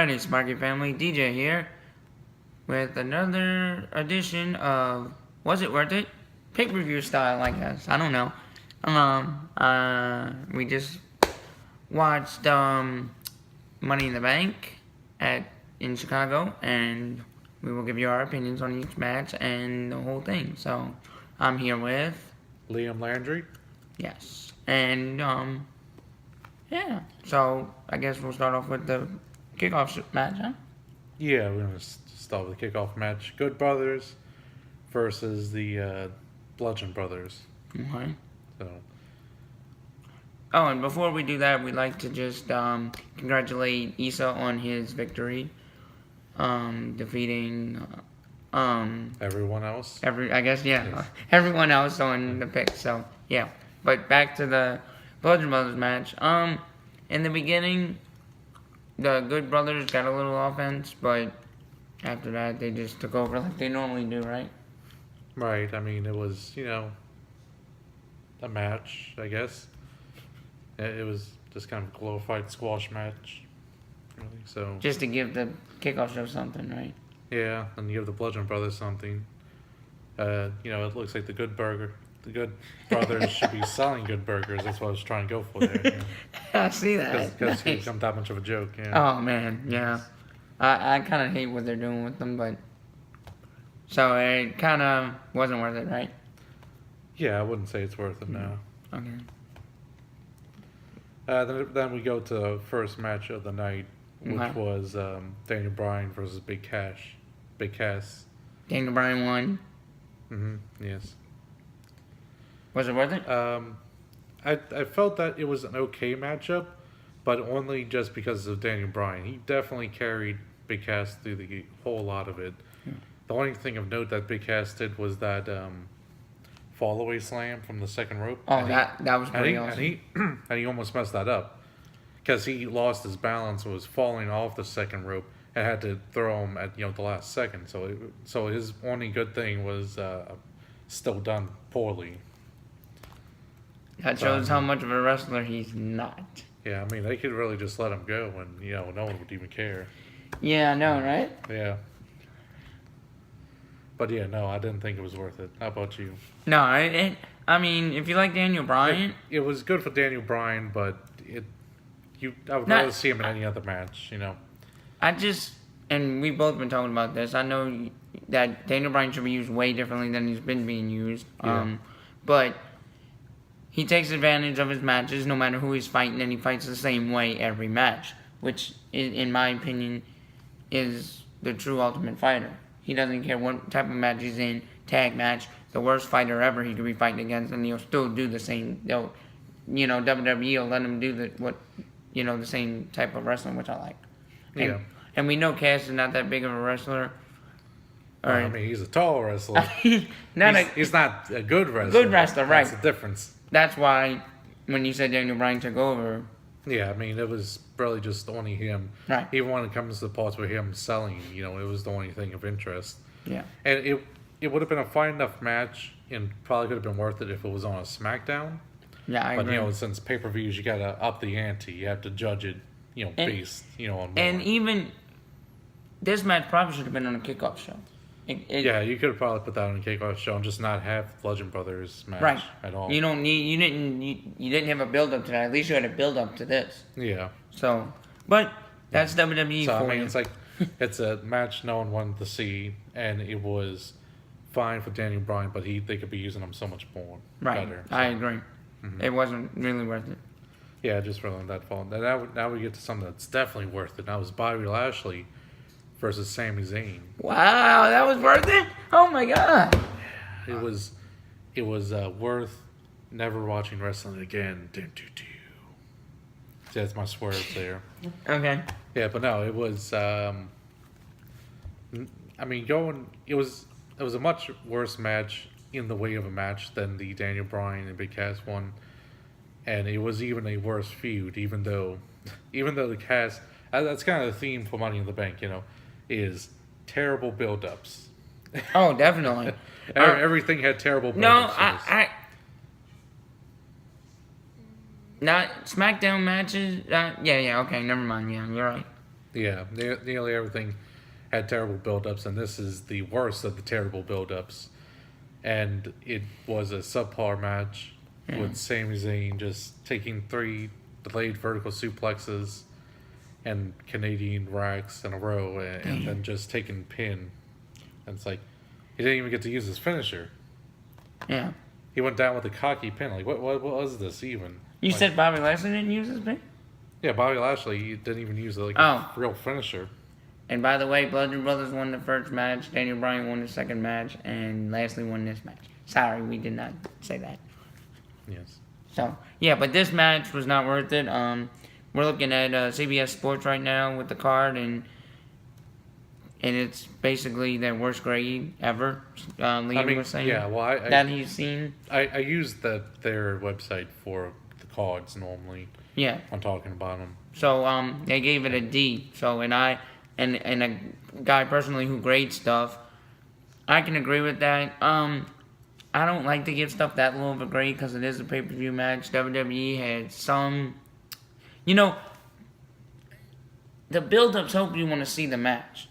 Alrighty, Sparky Family, DJ here with another edition of Was It Worth It? Pay-per-view style, I guess. I don't know. We just watched Money in the Bank in Chicago, and we will give you our opinions on each match and the whole thing. So, I'm here with Liam Landry. yes, and yeah. So I guess we'll start off with the kickoff match, huh? Yeah, we're going to start with the kickoff match. Good Brothers versus the Bludgeon Brothers. Okay. So, Oh, and before we do that, we'd like to just congratulate Issa on his victory, defeating everyone else. everyone else on the pick. So yeah, but back to the Bludgeon Brothers match. In the beginning, the Good Brothers got a little offense, but after that, they just took over like they normally do, right? Right. I mean, it was, a match, I guess. It was just kind of a glorified squash match. Really. So, Just to give the kickoff show something, right? yeah, and you give the Bludgeon Brothers something. It looks like the Good Brothers should be selling good burgers. That's what I was trying to go for there. I see that. Because it's Nice. become that much of a joke. Yeah. Oh man, yeah. I kind of hate what they're doing with them, but so it kind of wasn't worth it, right? Yeah, I wouldn't say it's worth it now. Okay. Then we go to the first match of the night, which Okay. was Daniel Bryan versus Big Cass. Daniel Bryan won. Yes. Was it worth it? I felt that it was an okay matchup, but only just because of Daniel Bryan. He definitely carried Big Cass through the whole lot of it. The only thing of note that Big Cass did was that fall-away slam from the second rope. Oh, that was pretty awesome. And he almost messed that up because he lost his balance and was falling off the second rope and had to throw him at the last second. So his only good thing was still done poorly. That shows how much of a wrestler he's not. Yeah, I mean they could really just let him go and no one would even care. Yeah, I know, right? Yeah. But yeah, no, I didn't think it was worth it. How about you? No, I mean, if you like Daniel Bryan, It was good for Daniel Bryan, but I would rather see him in any other match. and we've both been talking about this. I know that Daniel Bryan should be used way differently than he's been being used. Yeah. But he takes advantage of his matches no matter who he's fighting, and he fights the same way every match, which, in my opinion, is the true Ultimate Fighter. He doesn't care what type of match he's in, tag match, the worst fighter ever he could be fighting against, and he'll still do the same. WWE will let him do the same type of wrestling, which I like. Yeah. And we know Cass is not that big of a wrestler. I mean, he's a tall wrestler. He's He's not a good wrestler. Good wrestler, right. That's the difference. That's why when you said Daniel Bryan took over, Yeah, I mean, it was really just only him. Right. Even when it comes to the parts where him selling, it was the only thing of interest. yeah. And it would have been a fine enough match and probably could have been worth it if it was on a SmackDown. Yeah, I But, agree. since pay-per-views, you got to up the ante. You have to judge it, based, on more. And even this match probably should have been on a kickoff show. Yeah, you could have probably put that on a kickoff show and just not have Bludgeon Brothers match Right. at all. You didn't have a build up to that. At least you had a build up to this. Yeah. So, but that's WWE So, for I mean, you. it's like, it's a match no one wanted to see, and it was fine for Daniel Bryan, but they could be using him so much more Right. better. I agree. It wasn't really worth it. Yeah, just really that fault. Now we get to something that's definitely worth it. That was Bobby Lashley versus Sami Zayn. Wow, that was worth it. Oh my god. It was worth never watching wrestling again. That's my swerve there. Okay. Yeah, but no, it was. I mean, it was a much worse match in the way of a match than the Daniel Bryan and Big Cass one, and it was even a worse feud. Even though the Cass, that's kind of the theme for Money in the Bank, is terrible build-ups. Oh, definitely. Everything had terrible No, build-ups. not SmackDown matches. Yeah, okay, never mind. Yeah, you're right. Yeah, nearly everything had terrible build-ups, and this is the worst of the terrible build-ups. And it was a subpar match with Sami Zayn just taking 3 delayed vertical suplexes and Canadian racks in a row, and then just taking pin. And it's like, he didn't even get to use his finisher. Yeah. He went down with a cocky pin. Like, what was this even? You Like, said Bobby Lashley didn't use his pin? yeah, Bobby Lashley didn't even use a Oh. real finisher. And by the way, Bludgeon Brothers won the first match, Daniel Bryan won the second match, and Lashley won this match. Sorry, we did not say that. Yes. So, yeah, but this match was not worth it. We're looking at CBS Sports right now with the card, and it's basically their worst grade ever. Liam was saying yeah, well, that he's seen. I use their website for the cards normally. Yeah. I'm talking about them. So they gave it a D. So and a guy personally who grades stuff, I can agree with that. I don't like to give stuff that low of a grade because it is a pay-per-view match. WWE had some, the build-ups hope you want to see the match.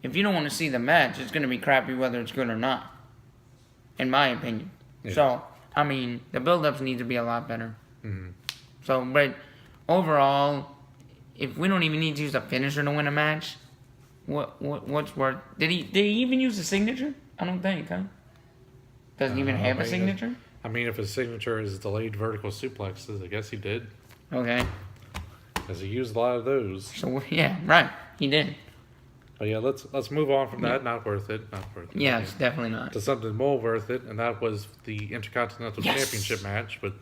If you don't want to see the match, it's going to be crappy whether it's good or not, in my opinion. Yeah. So, I mean, the build-ups need to be a lot better. Mm-hmm. So, but overall, if we don't even need to use a finisher to win a match, what's worth? Did he even use a signature? I don't think, huh? Doesn't even have a signature? I mean, if his signature is delayed vertical suplexes, I guess he did. Okay. Because he used a lot of those. So, yeah, right. He did. But yeah, let's move on from that. Not worth it. Not worth it. Yeah, it's definitely not. To something more worth it, and that was the Intercontinental Yes. Championship match with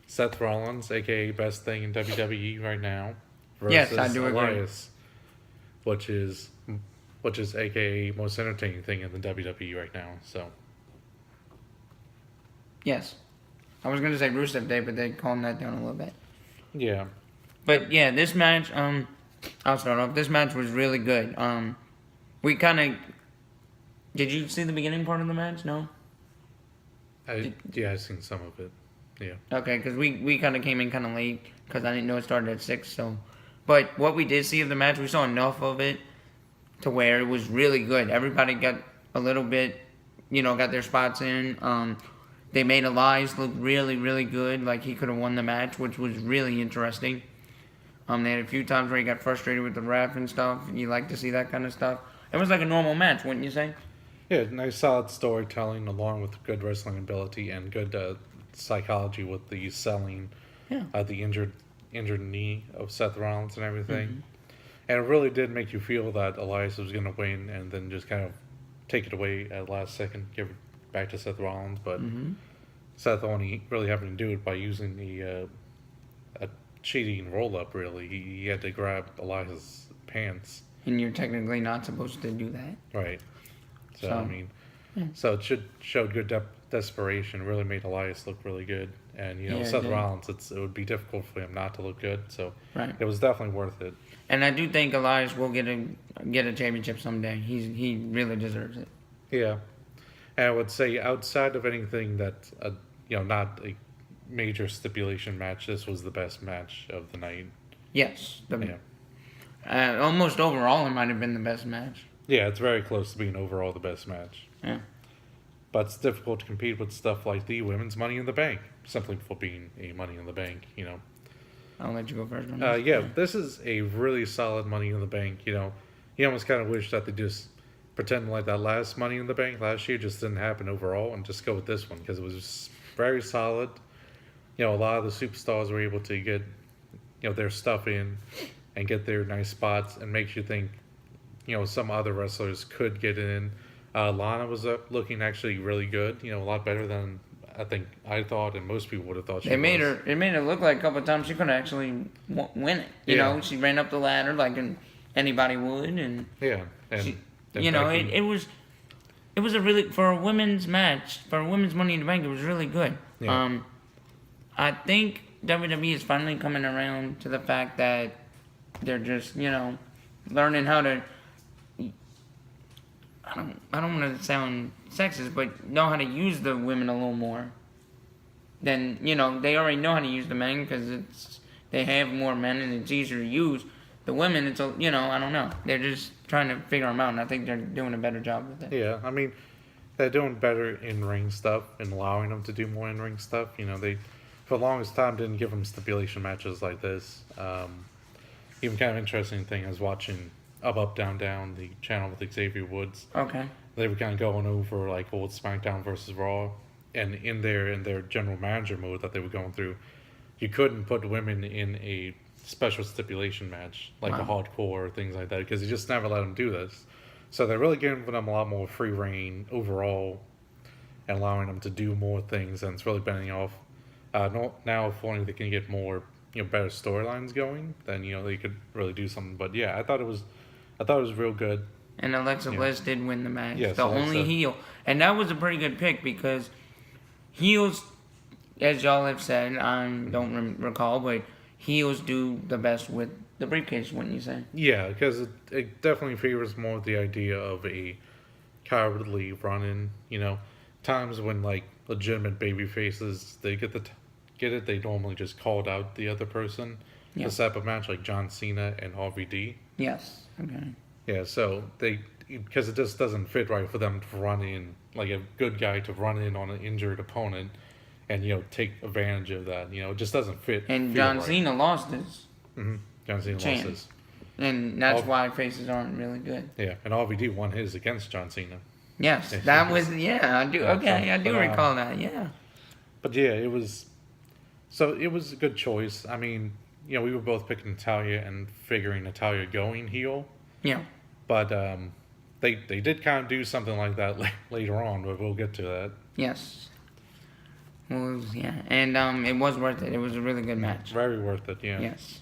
Seth Rollins, aka best thing in WWE right now, versus Yes, I do agree. Elias, which is aka most entertaining thing in the WWE right now. So Yes. I was going to say Rusev Day, but they calmed that down a little bit. yeah, But, yeah, this match, I'll start off. This match was really good. We kind of... Did you see the beginning part of the match? No? I've seen some of it. Yeah, Okay, because we kind of came in kind of late because I didn't know it started at 6. So, but what we did see of the match, we saw enough of it to where it was really good. Everybody got a little bit, got their spots in. They made Elias look really, really good, like he could have won the match, which was really interesting. They had a few times where he got frustrated with the ref and stuff. You like to see that kind of stuff. It was like a normal match, wouldn't you say? yeah, nice solid storytelling along with good wrestling ability and good psychology with the selling, Yeah. The injured knee of Seth Rollins and everything. Mm-hmm. And it really did make you feel that Elias was going to win and then just kind of take it away at the last second, give it back to Seth Rollins. But Mm-hmm. Seth only really having to do it by using a cheating roll-up, really. He had to grab Elias' pants. And you're technically not supposed to do that. Right. So, So, I mean, yeah. so it showed good desperation, really made Elias look really good. And, Yeah, it Seth did. Rollins, it would be difficult for him not to look good. So Right. it was definitely worth it. And I do think Elias will get a championship someday. He really deserves it. Yeah. And I would say outside of anything that, not a major stipulation match, this was the best match of the night. Yes. Yeah. Almost overall, it might have been the best match. Yeah, it's very close to being overall the best match. Yeah. But it's difficult to compete with stuff like the women's Money in the Bank, simply for being a Money in the Bank, I'll let you go first on this. Yeah, this is a really solid Money in the Bank, You almost kind of wish that they just pretend like that last Money in the Bank last year just didn't happen overall and just go with this one because it was very solid. A lot of the superstars were able to get, their stuff in and get their nice spots and makes you think, some other wrestlers could get in. Lana was looking actually really good, a lot better than I thought and most people would have thought she was. It made her look like a couple of times she could actually win it. Yeah. She ran up the ladder like anybody would, and Yeah, and she, then Becky- it was a really for a women's match, for a women's Money in the Bank. It was really good. Yeah. I think WWE is finally coming around to the fact that they're just learning how to. I don't want to sound sexist, but know how to use the women a little more. Then they already know how to use the men because they have more men and it's easier to use. The women, it's I don't know. They're just trying to figure them out, and I think they're doing a better job with it. Yeah, I mean, they're doing better in ring stuff and allowing them to do more in ring stuff. They for the longest time didn't give them stipulation matches like this. Even kind of interesting thing I was watching Up Down Down, the channel with Xavier Woods. Okay. They were kind of going over like old SmackDown versus Raw, and in their general manager mode that they were going through, you couldn't put women in a special stipulation match like a Wow. hardcore or things like that because you just never let them do this. So they're really giving them a lot more free reign overall, and allowing them to do more things, and it's really bending off. Now, if only they can get more better storylines going, then they could really do something. But yeah, I thought it was real good. And Alexa Yeah. Bliss did win the match. Yes, the Alexa. only heel. And that was a pretty good pick because heels, as y'all have said, I don't recall, but heels do the best with the briefcase, wouldn't you say? Yeah, because it definitely favors more the idea of a cowardly run-in. Times when like legitimate baby faces they get it, they normally just called out the other person. Yeah. This type of match like John Cena and RVD. Yes. Okay. Yeah, so because it just doesn't fit right for them to run in like a good guy to run in on an injured opponent and take advantage of that. It just doesn't fit. And feel John right. Cena lost his. John Cena Chance. lost his. And that's Oh. why faces aren't really good. Yeah, and RVD won his against John Cena. Yes, Yeah, that he was, I do, Yeah, okay, I do but, recall that, yeah. But yeah, it was a good choice. I mean, we were both picking Natalia and figuring Natalia going heel, Yeah. but they did kind of do something like that later on, but we'll get to that. Yes. Well, yeah, and it was worth it. It was a really good match. Very worth it, yeah. Yes.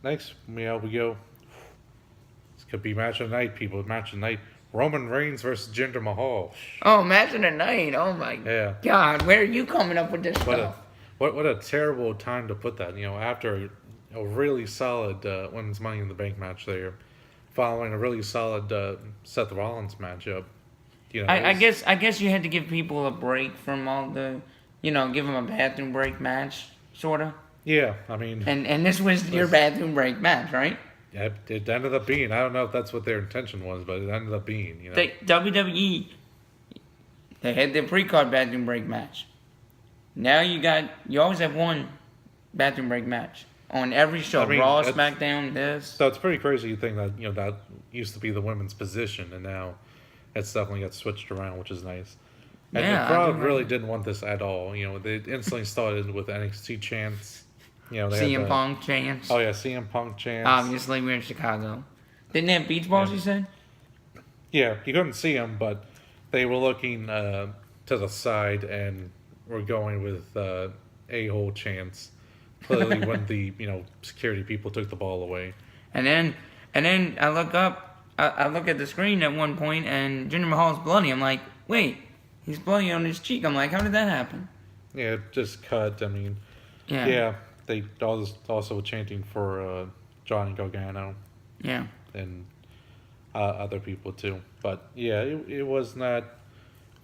Next, we go. This could be match of the night, people. Match of the night. Roman Reigns versus Jinder Mahal. Oh, match of the night. Oh my Yeah. God, where are you coming up with this stuff? What a terrible time to put that. After a really solid women's Money in the Bank match there, following a really solid Seth Rollins matchup. I guess you had to give people a break from all the, give them a bathroom break match, sorta. Yeah, I mean, And this was your bathroom break match, right? it ended up being. I don't know if that's what their intention was, but it ended up being. WWE, they had their pre-card bathroom break match. Now you always have one bathroom break match on every show. I mean, Raw, it's- SmackDown, this. So it's pretty crazy to think that that used to be the women's position, and now it's definitely got switched around, which is nice. And Yeah, the I crowd do really like- didn't want this at all. They instantly started with NXT chants. They had CM the- Punk chants. Oh yeah, CM Punk chants. Obviously, we're in Chicago. Didn't they have beach balls, Yeah. you said? Yeah, you couldn't see them, but they were looking to the side and were going with a-hole chants. Clearly, when the security people took the ball away. And then I look up, I look at the screen at one point, and Jinder Mahal's bloody. I'm like, wait, he's bloody on his cheek. I'm like, how did that happen? Yeah, it just cut. I mean, Yeah. yeah, they also were chanting for Johnny Gargano Yeah. and other people too. But yeah, it was not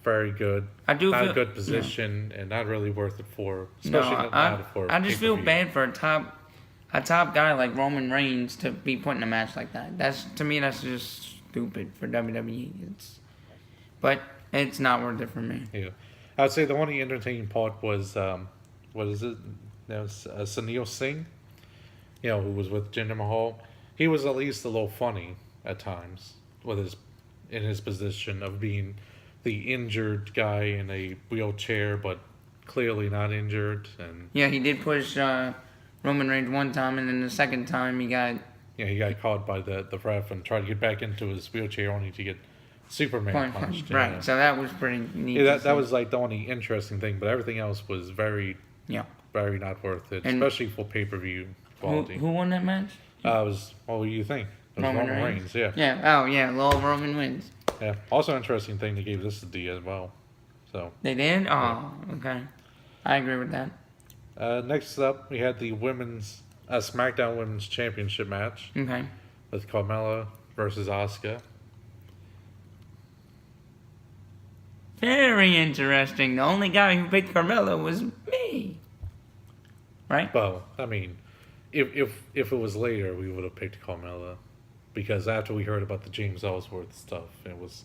very good. I do Not feel a good position and not really worth it for, No, especially not for. I just feel pay-per-view. bad for a top guy like Roman Reigns to be put in a match like that. To me, that's just stupid for WWE. But it's not worth it for me. Yeah, I would say the only entertaining part was what is it? That was Sunil Singh. Who was with Jinder Mahal. He was at least a little funny at times in his position of being the injured guy in a wheelchair, but clearly not injured, and Yeah, he did push Roman Reigns one time, and then the second time he got he got caught by the ref and tried to get back into his wheelchair only to get Superman point punched. right. Yeah. So that was pretty neat. Yeah, to that see. was like the only interesting thing, but everything else was very very not worth it, And especially for pay-per-view quality. Who won that match? What do you think? It was Roman Reigns, yeah. Yeah. Oh yeah, Lil Roman wins. Yeah. Also interesting thing, they gave this to D as well. So They did. Oh, okay. I agree with that. next up, we had the SmackDown Women's Championship match Okay. with Carmella versus Asuka. Very interesting. The only guy who picked Carmella was me. Right? Well, I mean, if it was later, we would have picked Carmella, because after we heard about the James Ellsworth stuff, it was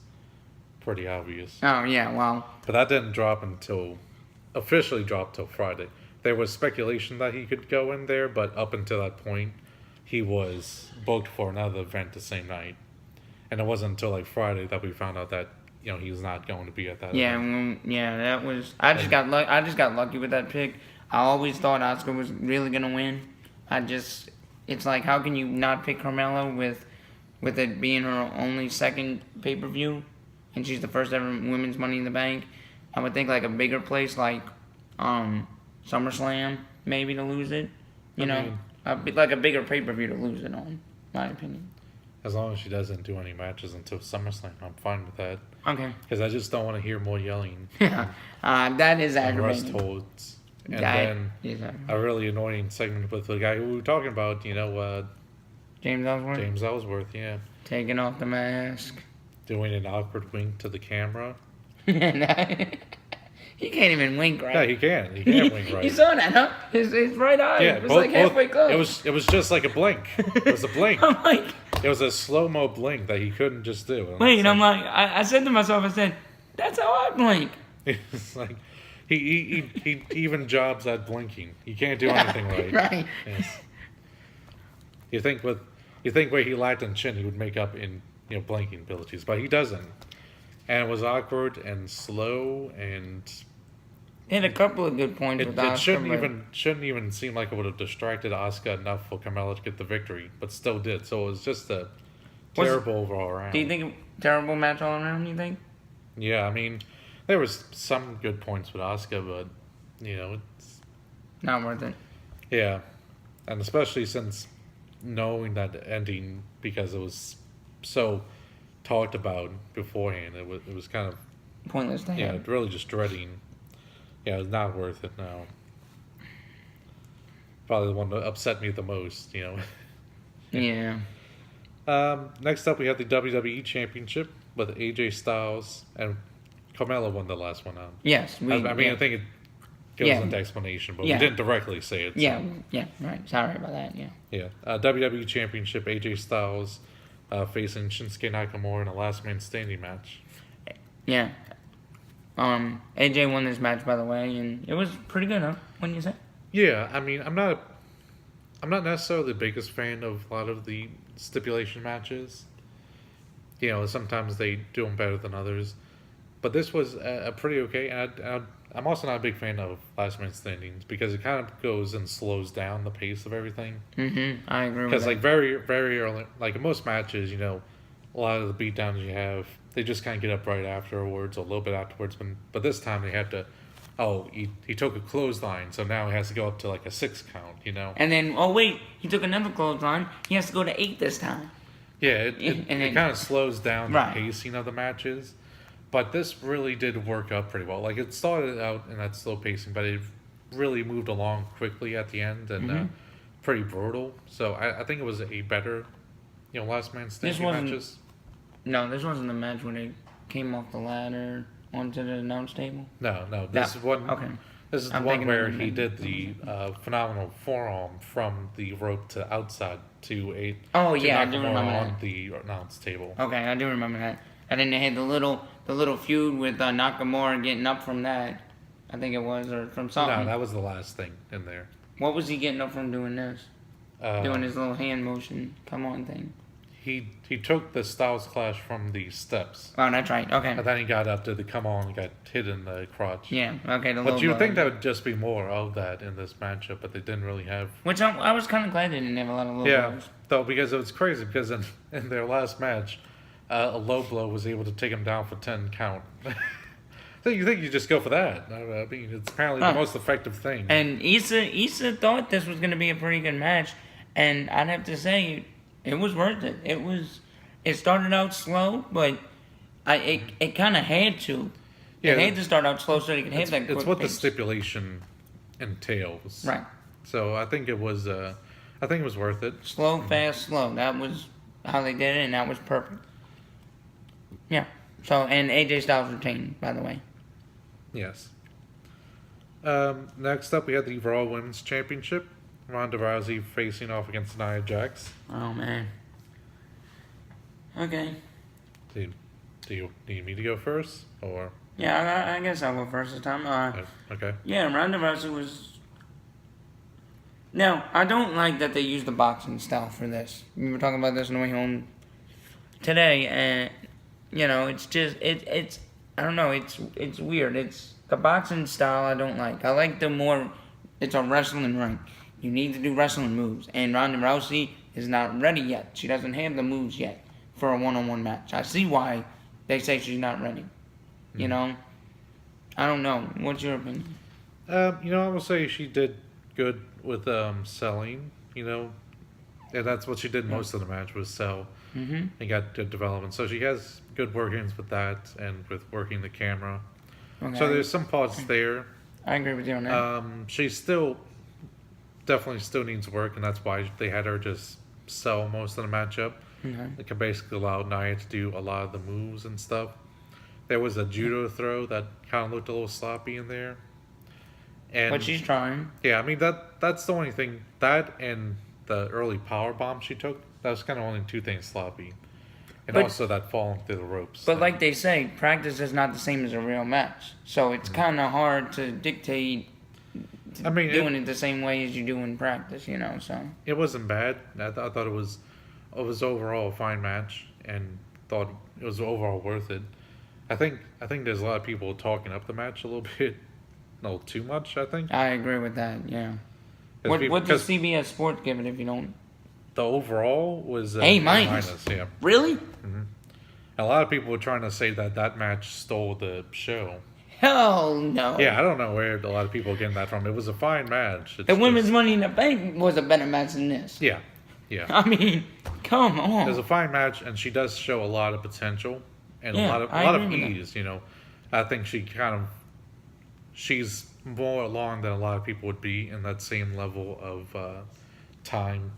pretty obvious. Oh yeah, well, But that didn't drop until officially dropped till Friday. There was speculation that he could go in there, but up until that point, he was booked for another event the same night, and it wasn't until like Friday that we found out that he was not going to be at that. yeah, event. yeah. That was. I just got lucky with that pick. I always thought Asuka was really gonna win. It's like, how can you not pick Carmella with it being her only second pay-per-view, and she's the first ever women's Money in the Bank? I would think like a bigger place like SummerSlam maybe to lose it. Like a bigger pay-per-view to lose it on, my opinion. As long as she doesn't do any matches until SummerSlam, I'm fine with that. Okay. Because I just don't want to hear more yelling. Yeah, that is and rest aggravating. holds. And That then is aggravating. a really annoying segment with the guy who we were talking about, James Ellsworth James Ellsworth, yeah. taking off the mask. Doing an awkward wink to the camera. He can't even wink right. Yeah, he can. He can wink right. You saw that, huh? His right eye Yeah, was like halfway closed. It was just like a blink. It was a blink. I'm like, It was a slow-mo blink that he couldn't just do. And wait, it's I'm like, I said to myself, I said, that's how I blink. It's like he even jobs at blinking. He can't do anything right. Right. Yes. You think where he lacked in chin, he would make up in blinking abilities, but he doesn't. And it was awkward and slow, and He had a couple of good points with it Asuka, shouldn't even seem like it would have distracted Asuka enough for Carmella to get the victory, but still did. So it was just a terrible overall round. Do you think terrible match all around, you think? Yeah, I mean, there was some good points with Asuka, but it's Not worth it. yeah, and especially since knowing that ending, because it was so talked about beforehand, it was kind of Pointless to have. really just dreading. Yeah, it's not worth it now. Probably the one that upset me the most, Yeah. Next up, we have the WWE Championship with AJ Styles, and Carmella won the last one out. Yes. I think it goes Yeah. into explanation, but Yeah. we didn't directly say it. So. Yeah, right. Sorry about that, yeah. Yeah. WWE Championship, AJ Styles facing Shinsuke Nakamura in a last man standing match. Yeah. AJ won this match, by the way, and it was pretty good, huh? Wouldn't you say? Yeah, I mean, I'm not necessarily the biggest fan of a lot of the stipulation matches. Sometimes they do them better than others, but this was a pretty okay. And I'm also not a big fan of last man standings because it kind of goes and slows down the pace of everything. Mm-hmm. I agree with Because that. like very very early, like in most matches, a lot of the beatdowns you have, they just kind of get up right afterwards or a little bit afterwards. But this time they had to. Oh, he took a clothesline, so now he has to go up to like a 6 count. And then, oh wait, he took another clothesline. He has to go to 8 this time. Yeah, And then- it kind of slows down Right. the pacing of the matches. But this really did work out pretty well. Like, it started out in that slow pacing, but it really moved along quickly at the end and Mm-hmm. pretty brutal. So I think it was a better, last man standing wasn't- matches. No, this wasn't the match where they came off the ladder onto the announce table. No, this No. is one. Okay. This is I'm the one thinking where of the he name. did the phenomenal forearm from the rope to outside to Oh, to yeah, I do Nakamura remember on that. the announce table. Okay, I do remember that. And then they had the little feud with Nakamura getting up from that. I think it was, or from something. No, that was the last thing in there. What was he getting up from doing this? Doing his little hand motion, come on thing. He took the Styles Clash from the steps, Oh, that's right. Okay. and then he got up to the come on and got hit in the crotch. Yeah. Okay. The But little you would think blow. that would just be more of that in this matchup, but they didn't really have. Which I was kind of glad they didn't have a lot of little Yeah, blows. though, because it was crazy because in their last match, a low blow was able to take him down for 10 count. So you think you just go for that? I mean, it's apparently the most effective thing. And Issa thought this was going to be a pretty good match, and I'd have to say it was worth it. It started out slow, but it kind of had to. Yeah, It had to start out slow so they could have that quick it's what the pace. stipulation entails. Right. So I think it was worth it. Slow, fast, slow. That was how they did it, and that was perfect. Yeah. So, and AJ Styles retained, by the way. Yes. Next up, we had the Raw Women's Championship, Ronda Rousey facing off against Nia Jax. Oh man. Okay. Do you need me to go first, or? Yeah, I guess I'll go first this time. Okay. Yeah, Ronda Rousey was. Now, I don't like that they use the boxing style for this. We were talking about this on the way home today, and it's just it's I don't know, it's weird. It's the boxing style I don't like. I like the more. It's a wrestling ring. You need to do wrestling moves, and Ronda Rousey is not ready yet. She doesn't have the moves yet for a one-on-one match. I see why they say she's not ready. You know, I don't know. What's your opinion? I will say she did good with selling. And that's what she did most of the match was sell. Mm-hmm. And got good development. So she has good workings with that and with working the camera. Okay. So there's some parts there. I agree with you on that. She definitely still needs work, and that's why they had her just sell most of the matchup. Okay. It can basically allow Nia to do a lot of the moves and stuff. There was a judo throw that kind of looked a little sloppy in there. But she's trying. Yeah, I mean that's the only thing. That and the early power bomb she took, that was kind of only two things sloppy. And also that falling through the ropes. But like they say, practice is not the same as a real match. So it's kind of hard to dictate doing it the same way as you do in practice, so. It wasn't bad. I thought it was overall a fine match, and thought it was overall worth it. I think there's a lot of people talking up the match a little bit. No, too much, I think. I agree with that, yeah. What does CBS Sports give it if you don't? The overall was A-. Yeah. Really? Mm-hmm. A lot of people were trying to say that match stole the show. Hell no. Yeah, I don't know where a lot of people are getting that from. It was a fine match. The Women's Money in the Bank was a better match than this. Yeah. I mean, come on. It was a fine match, and she does show a lot of potential and a lot of ease. I think she's more along than a lot of people would be in that same level of time,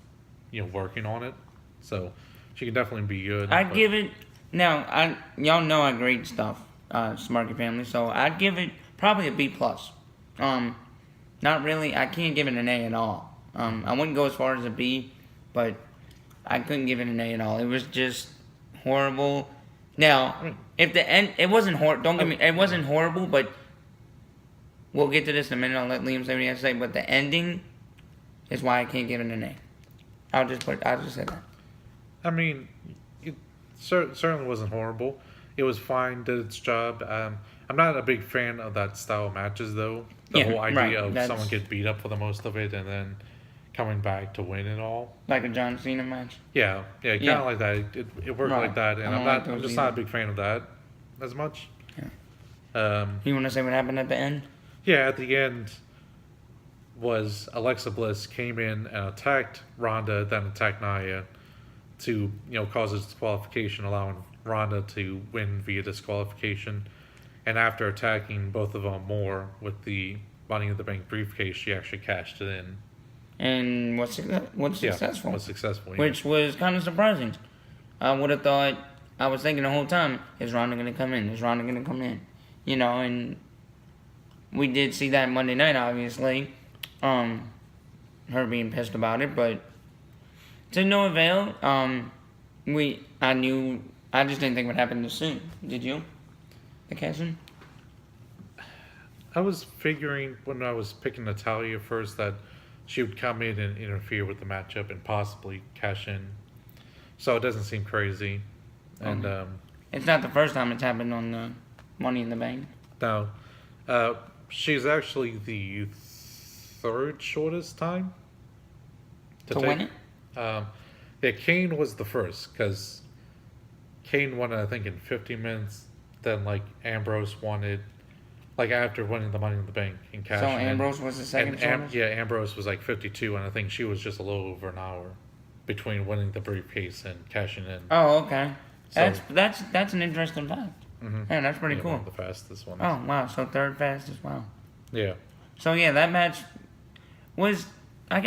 working on it. So she can definitely be good. I'd give it. Now, y'all know I grade stuff, Smarky Family. So I'd give it probably a B plus. Not really. I can't give it an A at all. I wouldn't go as far as a B, but I couldn't give it an A at all. It was just horrible. Now, if the end, it wasn't horrible. Don't get me. It wasn't horrible, but we'll get to this in a minute. I'll let Liam say what he has to say. But the ending is why I can't give it an A. I'll just say that. I mean, it certainly wasn't horrible. It was fine. Did its job. I'm not a big fan of that style of matches, though. The whole idea of someone get beat up for the most of it and then coming back to win it all. Like a John Cena match? Yeah, kind of like that. It worked like that, and I'm just not a big fan of that as much. Yeah. You want to say what happened at the end? Yeah, at the end was Alexa Bliss came in and attacked Ronda, then attacked Nia to cause a disqualification, allowing Ronda to win via disqualification. And after attacking both of them more with the Money in the Bank briefcase, she actually cashed it in. And was successful. Was successful. Which was kind of surprising. I would have thought, I was thinking the whole time, is Ronda going to come in? Is Ronda going to come in? And we did see that Monday night, obviously. Her being pissed about it, but to no avail. I just didn't think it would happen this soon. Did you? The casting? I was figuring when I was picking Natalya first that she would come in and interfere with the matchup and possibly cash in. So it doesn't seem crazy. And it's not the first time it's happened on the Money in the Bank. No. She's actually the third shortest time to win it? Yeah, Kane was the first because Kane won it, I think, in 50 minutes. Then, Ambrose won it, after winning the Money in the Bank and cashing in. So Ambrose was the second shortest? Yeah, Ambrose was 52, and I think she was just a little over an hour between winning the briefcase and cashing in. Oh, okay. So, that's an interesting fact. Mm-hmm. Yeah, that's pretty cool. One of the fastest ones. Oh, wow. So third fastest. Wow. Yeah. So, yeah, that match was, it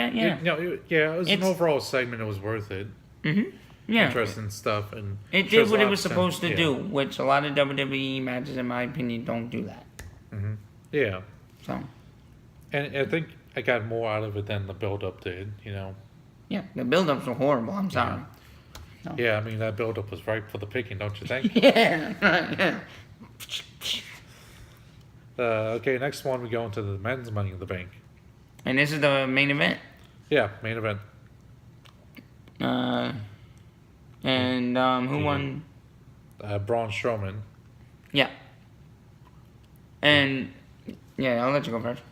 was an overall segment. It was worth it. Mm-hmm. Yeah. Interesting stuff. And it did what it was supposed to do, which a lot of WWE matches, in my opinion, don't do that. Mm-hmm. Yeah. So. And I I got more out of it than the build up did. You know. Yeah, the build-ups were horrible. I'm sorry. No. Yeah, I mean that build up was ripe for the picking, don't you think? Yeah, yeah. Okay, next one we go into the men's Money in the Bank. And this is the main event. Yeah, main event. And who won? Braun Strowman. Yeah. And yeah, I'll let you go first.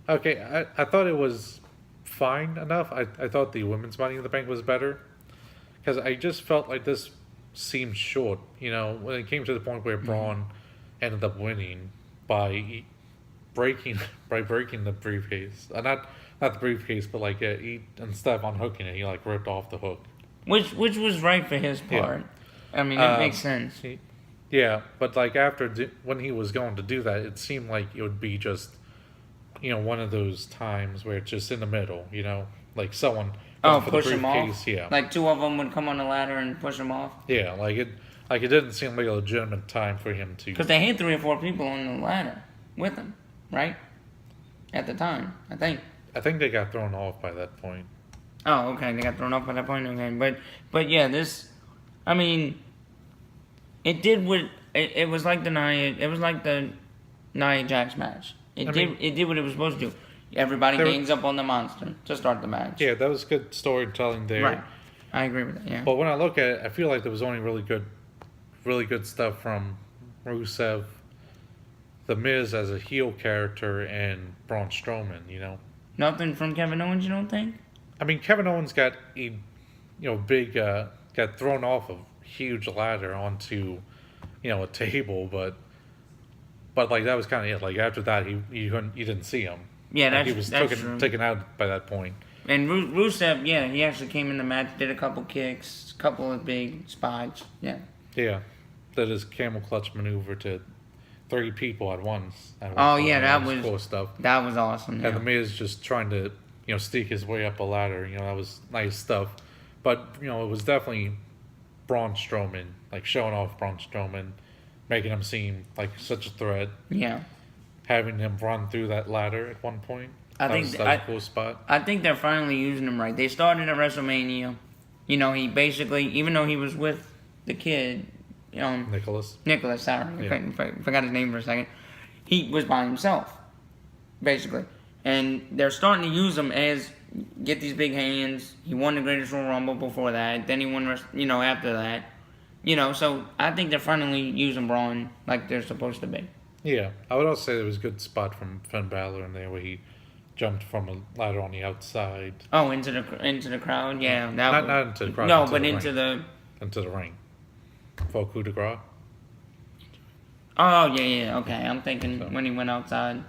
Okay, I thought it was fine enough. I thought the women's Money in the Bank was better. Because I just felt like this seemed short. You know, when it came to the point where Braun ended up winning by breaking the briefcase. Not the briefcase, but like instead of unhooking it, he like ripped off the hook. Which was right for his part. Yeah. I mean, it makes sense. Yeah, but like when he was going to do that, it seemed like it would be just, you know, one of those times where it's just in the middle, you know, like someone. Push him off. Yeah. Like two of them would come on the ladder and push him off. Yeah, like it didn't seem like a legitimate time for him to. Because they had 3 or 4 people on the ladder with him, right? At the time, I think. I think they got thrown off by that point. Oh, okay. They got thrown off by that point. Okay, but yeah, this. I mean, it did what it was like the Nia Jax match. It did what it was supposed to do. Everybody gangs up on the monster to start the match. Yeah, that was good storytelling there. Right. I agree with that, yeah. But when I look at it, I feel like there was only really good stuff from Rusev, The Miz as a heel character, and Braun Strowman, you know. Nothing from Kevin Owens, you don't think? I mean, Kevin Owens got got thrown off a huge ladder onto, you know, a table, but like that was kind of it. Like after that, you didn't see him. Yeah, like, he was taken out by that point. And Rusev, yeah, he actually came in the match, did a couple kicks, a couple of big spots, yeah. Yeah, did his camel clutch maneuver to 3 people at once. That was cool stuff. That was awesome. Yeah. And the Miz just trying to, you know, sneak his way up a ladder. You know, that was nice stuff. But you know, it was definitely Braun Strowman, like showing off Braun Strowman, making him seem like such a threat. Yeah. Having him run through that ladder at one point. That was a cool spot. I think they're finally using him right. They started at WrestleMania. You know, he basically, even though he was with the kid, Nicholas, sorry. Yeah. I forgot his name for a second. He was by himself, basically. And they're starting to use him as, get these big hands. He won the Greatest Royal Rumble before that. Then he won, after that. You know, so I think they're finally using Braun like they're supposed to be. Yeah, I would also say there was a good spot from Finn Balor in there where he jumped from a ladder on the outside. Oh, into the crowd, yeah. Not into the crowd. No, but into the ring. For coup de grace. Oh yeah. Okay, I'm thinking when he went outside.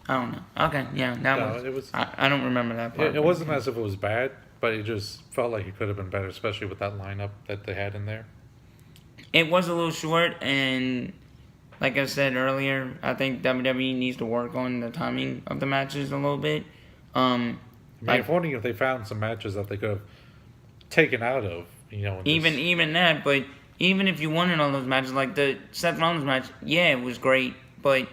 I don't know. Okay, yeah, it was. I don't remember that part. It wasn't as if it was bad, but it just felt like it could have been better, especially with that lineup that they had in there. It was a little short, and like I said earlier, I think WWE needs to work on the timing of the matches a little bit. I'm wondering if they found some matches that they could have taken out of, you know. Even that, but even if you wanted all those matches, like the Seth Rollins match, yeah, it was great, but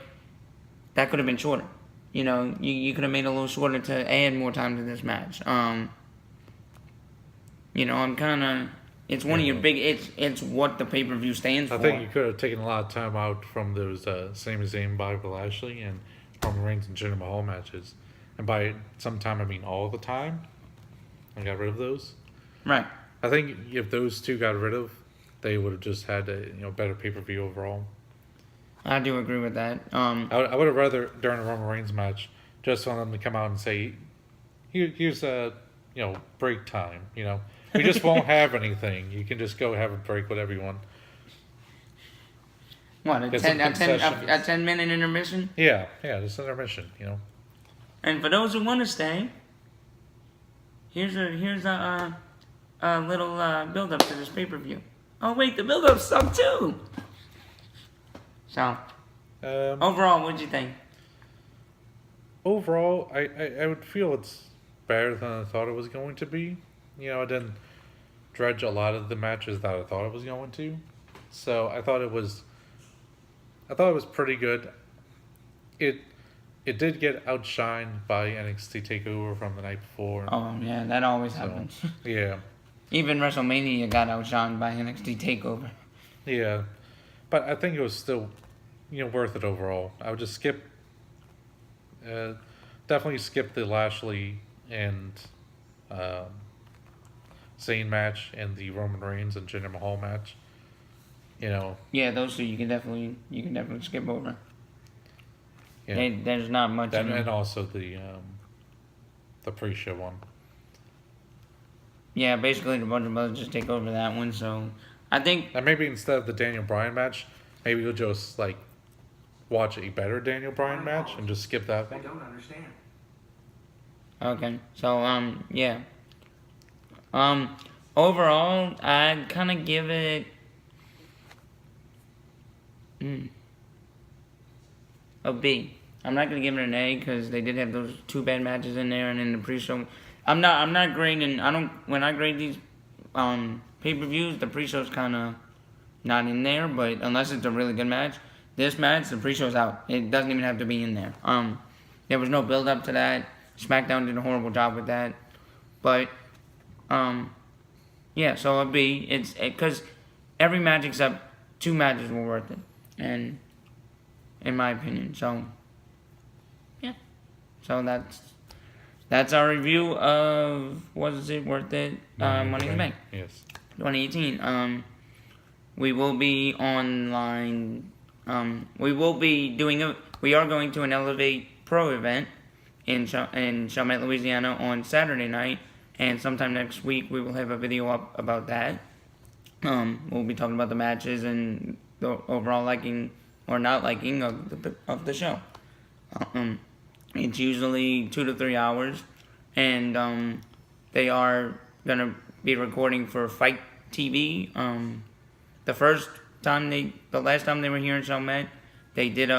that could have been shorter. You know, you could have made it a little shorter to add more time to this match. You know, I'm kind of. It's one of your big. It's what the pay-per-view stands for. I think you could have taken a lot of time out from those Sami Zayn, Bobby Lashley, and Roman Reigns and Jinder Mahal matches, and by some time I mean all the time. I got rid of those. Right. I think if those two got rid of, they would have just had a better pay-per-view overall. I do agree with that. I would have rather during a Roman Reigns match just want them to come out and say, here's break time. You know, we just won't have anything. You can just go have a break, whatever you want. What, a 10-minute intermission? Yeah, just an intermission. You know. And for those who want to stay, here's a little build up to this pay-per-view. Oh wait, the build up sucked too. So, overall, what'd you think? Overall, I would feel it's better than I thought it was going to be. You know, I didn't dredge a lot of the matches that I thought it was going to. So I thought it was pretty good. it did get outshined by NXT Takeover from the night before. Oh yeah, that always So, happens. yeah, Even WrestleMania got outshined by NXT Takeover. yeah, but I think it was still, worth it overall. I would just definitely skip the Lashley and Zayn match and the Roman Reigns and Jinder Mahal match. Yeah, those two you can definitely skip over. Yeah. There's not much. And also the pre-show one. Yeah, basically the Bunch of Brothers just take over that one. So I think And maybe instead of the Daniel Bryan match, maybe you'll just watch a better Daniel Bryan match and just skip that I one. don't understand. okay. So yeah. Overall, I'd kind of give it. A B. I'm not gonna give it an A because they did have those two bad matches in there, and in the pre-show, I'm not grading. When I grade these pay-per-views, the pre-show's kind of not in there. But unless it's a really good match, this match, the pre-show's out. It doesn't even have to be in there. There was no build-up to that. SmackDown did a horrible job with that. But yeah. So a B. It's because every match except 2 matches were worth it, and in my opinion. So, yeah. So that's our review of Was It Worth It? Money in the Bank. Yes. 2018. We will be online. We will be doing we are going to an Elevate Pro event in Chalmette, Louisiana on Saturday night, and sometime next week we will have a video up about that. We'll be talking about the matches and the overall liking or not liking of the show. It's usually 2 to 3 hours, and they are gonna be recording for Fight TV. The last time they were here in Chalmette, they did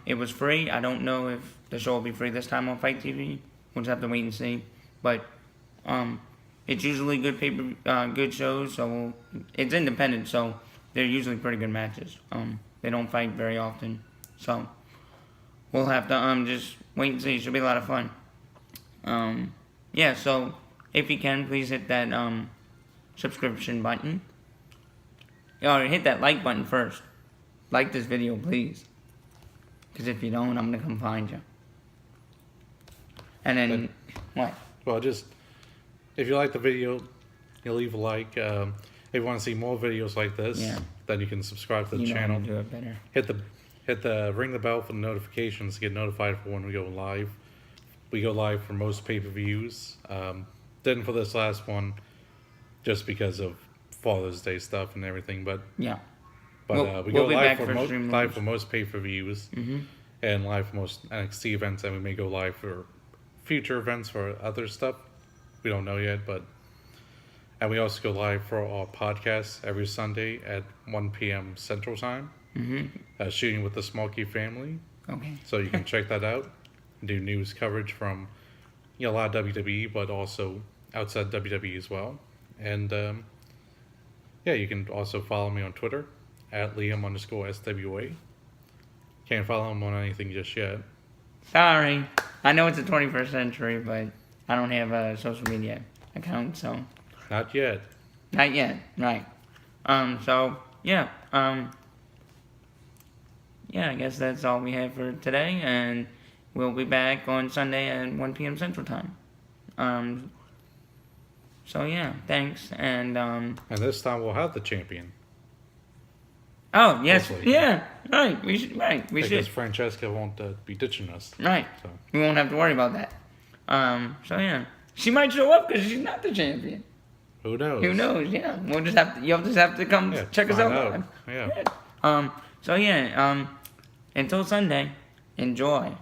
it was free. I don't know if the show will be free this time on Fight TV. We'll just have to wait and see. But it's usually good shows. So it's independent, so they're usually pretty good matches. They don't fight very often, so we'll have to just wait and see. It should be a lot of fun. Yeah. So if you can, please hit that subscription button. Or hit that like button first. Like this video, please. Because if you don't, I'm gonna come find you. And then what? Well, just if you like the video, you leave a like. If you want to see more videos like this, Yeah. then you can subscribe to the You know how channel. to do it better. Hit the ring the bell for the notifications to get notified for when we go live. We go live for most pay-per-views. Didn't for this last one, just because of Father's Day stuff and everything. But Yeah. we We'll go be live back for Stream live News. for most pay-per-views Mm-hmm. and live for most NXT events, and we may go live for future events for other stuff. We don't know yet, and we also go live for our podcast every Sunday at 1 p.m. Central Time. Mm-hmm. Shooting with the Smokey family. Okay. So you can check that out. Do news coverage from a lot of WWE, but also outside WWE as well. And yeah, you can also follow me on Twitter at Liam_SWA. Can't follow him on anything just yet. Sorry. I know it's the 21st century, but I don't have a social media account, so Not yet. not yet. Right. So yeah. Yeah, I guess that's all we have for today, and we'll be back on Sunday at 1 p.m. Central Time. So yeah, thanks, and And this time we'll have the champion. oh yes, Hopefully. yeah, right. We should, Because should, Francesca won't be ditching us. right. So We won't have to worry about that. So yeah, she might show up because she's not the champion. who knows? Who knows? Yeah, you'll just have to come Yeah, check us find out. out. Yeah. So yeah, until Sunday, enjoy.